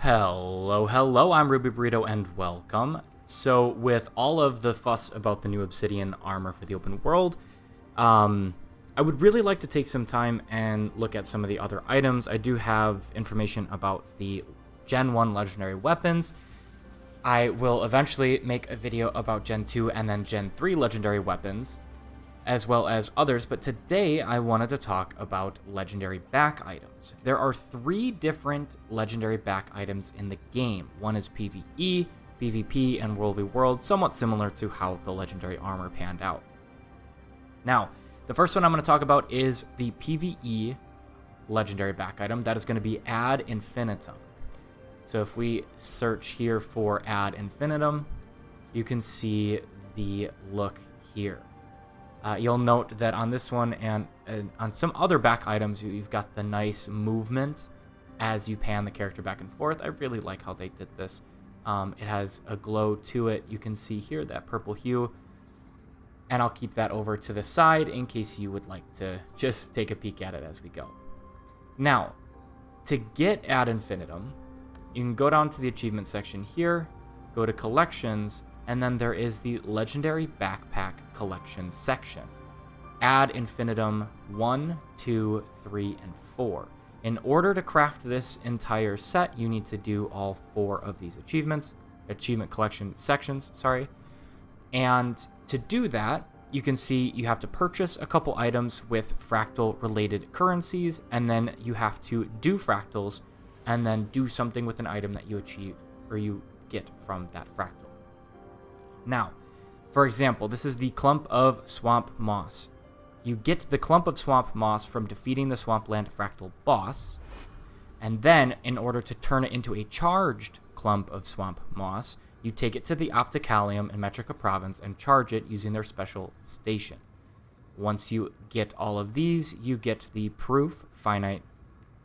Hello, I'm Ruby Burrito and welcome. So with all of the fuss about the new Obsidian armor for the open world, I would really like to take some time and look at some of the other items. I do have information about the Gen 1 legendary weapons. I will eventually make a video about Gen 2 and then Gen 3 legendary weapons, as well as others, but today I wanted to talk about legendary back items. There are 3 different legendary back items in the game. One is PvE, PvP, and World v World, somewhat similar to how the legendary armor panned out. Now, the first one I'm going to talk about is the PvE legendary back item. That is going to be Ad Infinitum. So if we search here for Ad Infinitum, you can see the look here. You'll note that on this one and on some other back items, you've got the nice movement as you pan the character back and forth. I really like how they did this. It has a glow to it. You can see here that purple hue. And I'll keep that over to the side in case you would like to just take a peek at it as we go. Now, to get Ad Infinitum, you can go down to the achievement section here, go to collections, and then there is the Legendary Backpack Collection section. Ad Infinitum 1, 2, 3, and 4. In order to craft this entire set, you need to do all 4 of these achievement collection sections, And to do that, you can see you have to purchase a couple items with fractal-related currencies, and then you have to do fractals, and then do something with an item that you achieve, or you get from that fractal. Now, for example, this is the Clump of Swamp Moss. You get the Clump of Swamp Moss from defeating the Swampland Fractal boss, and then, in order to turn it into a charged Clump of Swamp Moss, you take it to the Opticalium in Metrica Province and charge it using their special station. Once you get all of these, you get the Proof Finite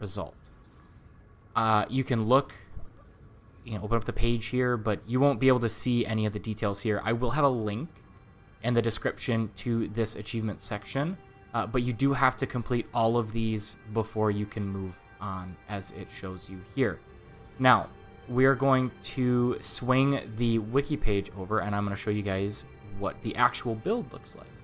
result. You can look... open up the page here, but you won't be able to see any of the details here. I will have a link in the description to this achievement section, but you do have to complete all of these before you can move on, as it shows you here. Now, we're going to swing the wiki page over, and I'm going to show you guys what the actual build looks like.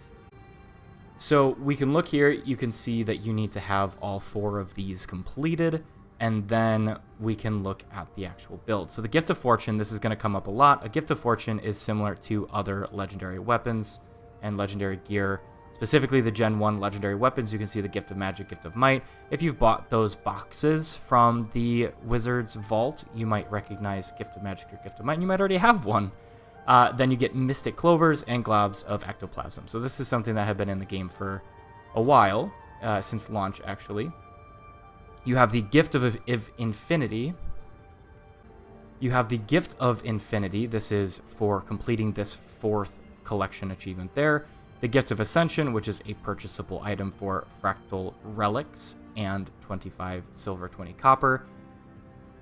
So we can look here, you can see that you need to have all 4 of these completed, and then we can look at the actual build. So the Gift of Fortune, this is going to come up a lot. A Gift of Fortune is similar to other legendary weapons and legendary gear, specifically the Gen 1 legendary weapons. You can see the Gift of Magic, Gift of Might. If you've bought those boxes from the Wizard's Vault, you might recognize Gift of Magic or Gift of Might, and you might already have one. Then you get Mystic Clovers and Globs of Ectoplasm. So this is something that had been in the game for a while, since launch actually. You have the Gift of Infinity. You have the Gift of Infinity. This is for completing this 4th collection achievement there. The Gift of Ascension, which is a purchasable item for fractal relics, and 25 silver, 20 copper.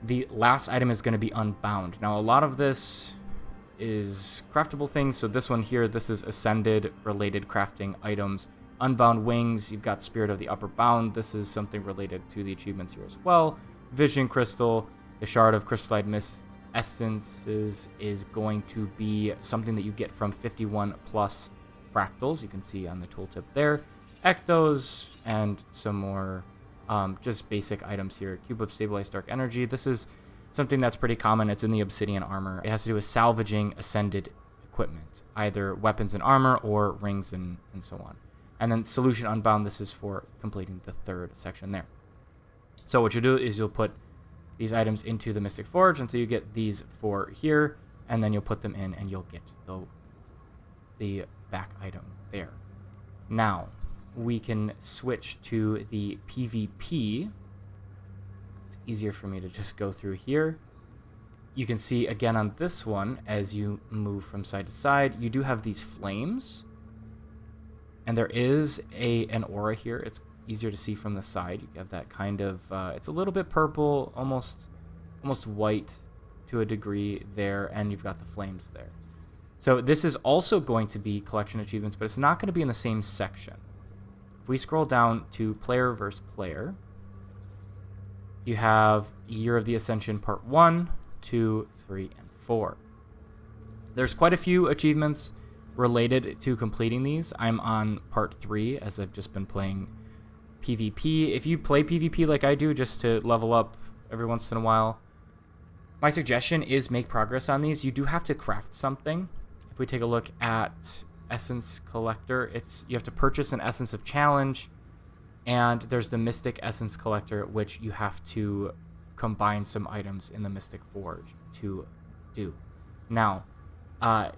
The last item is going to be Unbound. Now, a lot of this is craftable things. So this one here, this is Ascended related crafting items. Unbound Wings, you've got Spirit of the Upper Bound. This is something related to the achievements here as well. Vision Crystal, the Shard of Crystallite Mist Essences is going to be something that you get from 51 plus fractals. You can see on the tooltip there. Ectos, and some more just basic items here. Cube of Stabilized Dark Energy. This is something that's pretty common. It's in the Obsidian armor. It has to do with salvaging Ascended equipment, either weapons and armor or rings and so on. And then Solution Unbound, this is for completing the 3rd section there. So what you do is you'll put these items into the Mystic Forge until you get these 4 here, and then you'll put them in and you'll get the back item there. Now, we can switch to the PvP. It's easier for me to just go through here. You can see again on this one, as you move from side to side, you do have these flames. And there is an aura here. It's easier to see from the side. You have that kind of, it's a little bit purple, almost white to a degree there, and you've got the flames there. So this is also going to be collection achievements, but it's not going to be in the same section. If we scroll down to player versus player, You have Year of the Ascension Part 1, 2, 3, and 4. There's quite a few achievements related to completing these. I'm on Part 3 as I've just been playing PvP. If you play PvP like I do, just to level up every once in a while, my suggestion is make progress on these. You do have to craft something. If we take a look at Essence Collector, you have to purchase an Essence of Challenge, and there's the Mystic Essence Collector, which you have to combine some items in the Mystic Forge to do. Now, I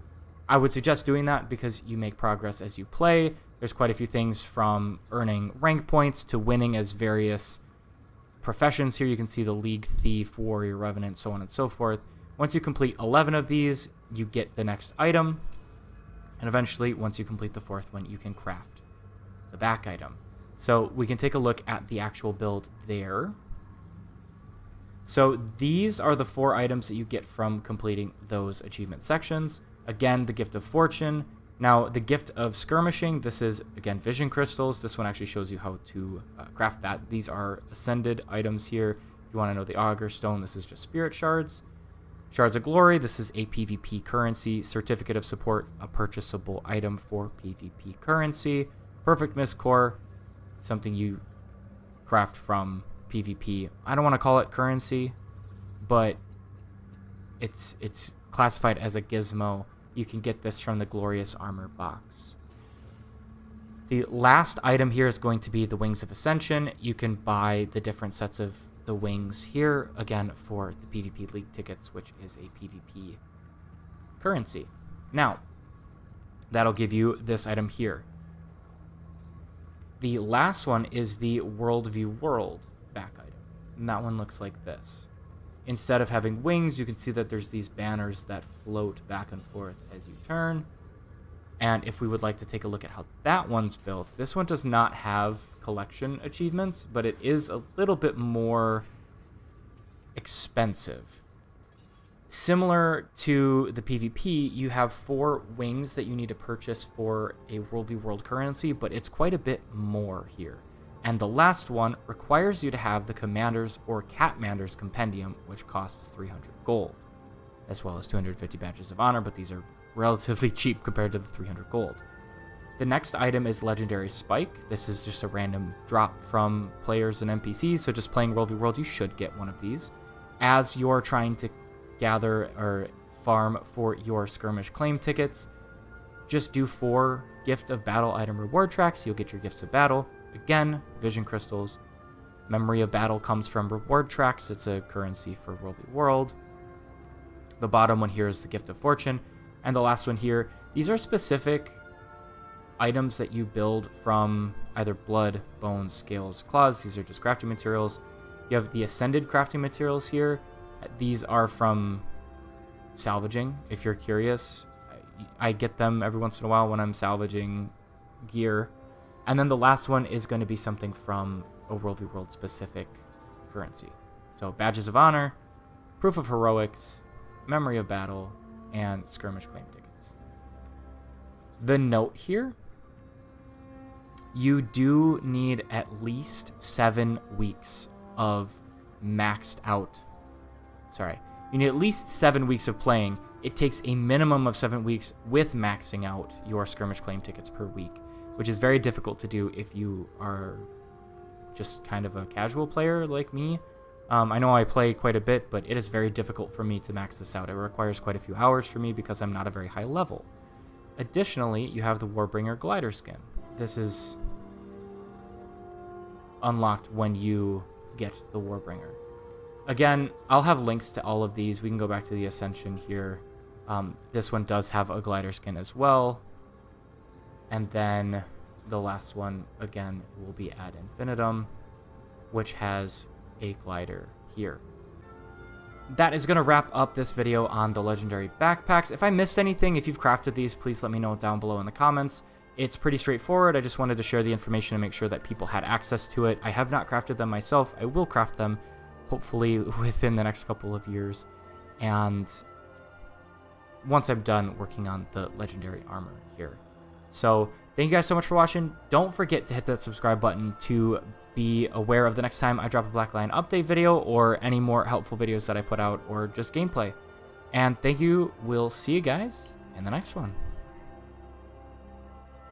would suggest doing that because you make progress as you play. There's quite a few things from earning rank points to winning as various professions. Here you can see the League Thief, Warrior, Revenant, so on and so forth. Once you complete 11 of these, you get the next item. And eventually, once you complete the 4th one, you can craft the back item. So we can take a look at the actual build there. So these are the 4 items that you get from completing those achievement sections. Again, the Gift of Fortune. Now, the Gift of Skirmishing, this is, again, Vision Crystals. This one actually shows you how to craft that. These are ascended items here. If you want to know the Augur Stone, this is just Spirit Shards. Shards of Glory, this is a PvP currency. Certificate of Support, a purchasable item for PvP currency. Perfect Mist Core, something you craft from PvP. I don't want to call it currency, but it's classified as a gizmo. You can get this from the Glorious Armor box. The last item here is going to be the Wings of Ascension. You can buy the different sets of the wings here, again, for the PvP League tickets, which is a PvP currency. Now, that'll give you this item here. The last one is the Worldview World back item, and that one looks like this. Instead of having wings, you can see that there's these banners that float back and forth as you turn. And if we would like to take a look at how that one's built, this one does not have collection achievements, but it is a little bit more expensive. Similar to the PvP, you have 4 wings that you need to purchase for a Worldview World currency, but it's quite a bit more here. And the last one requires you to have the Commander's or Catmander's Compendium, which costs 300 gold, as well as 250 Badges of Honor, but these are relatively cheap compared to the 300 gold. The next item is Legendary Spike. This is just a random drop from players and NPCs, so just playing World v World, you should get one of these. As you're trying to gather or farm for your Skirmish Claim tickets, just do 4 Gift of Battle item reward tracks. You'll get your Gifts of Battle. Again, Vision Crystals. Memory of Battle comes from reward tracks. It's a currency for World v World. The bottom one here is the Gift of Fortune. And the last one here, these are specific items that you build from either blood, bones, scales, claws. These are just crafting materials. You have the Ascended crafting materials here. These are from salvaging, if you're curious. I get them every once in a while when I'm salvaging gear. And then the last one is going to be something from a World v World specific currency. So Badges of Honor, Proof of Heroics, Memory of Battle, and Skirmish Claim tickets. The note here, you do need at least 7 weeks of maxed out. You need at least 7 weeks of playing. It takes a minimum of 7 weeks with maxing out your Skirmish Claim tickets per week, which is very difficult to do if you are just kind of a casual player like me. I know I play quite a bit, but it is very difficult for me to max this out. It requires quite a few hours for me because I'm not a very high level. Additionally, you have the Warbringer glider skin. This is unlocked when you get the Warbringer. Again, I'll have links to all of these. We can go back to the Ascension here. This one does have a glider skin as well. And then the last one, again, will be at Infinitum, which has a glider here. That is going to wrap up this video on the legendary backpacks. If I missed anything, if you've crafted these, please let me know down below in the comments. It's pretty straightforward. I just wanted to share the information and make sure that people had access to it. I have not crafted them myself. I will craft them, hopefully within the next couple of years. And once I'm done working on the legendary armor here. So Thank you guys so much for watching. Don't forget to hit that subscribe button to be aware of the next time I drop a Black Lion update video or any more helpful videos that I put out or just gameplay. And thank you. We'll see you guys in the next one.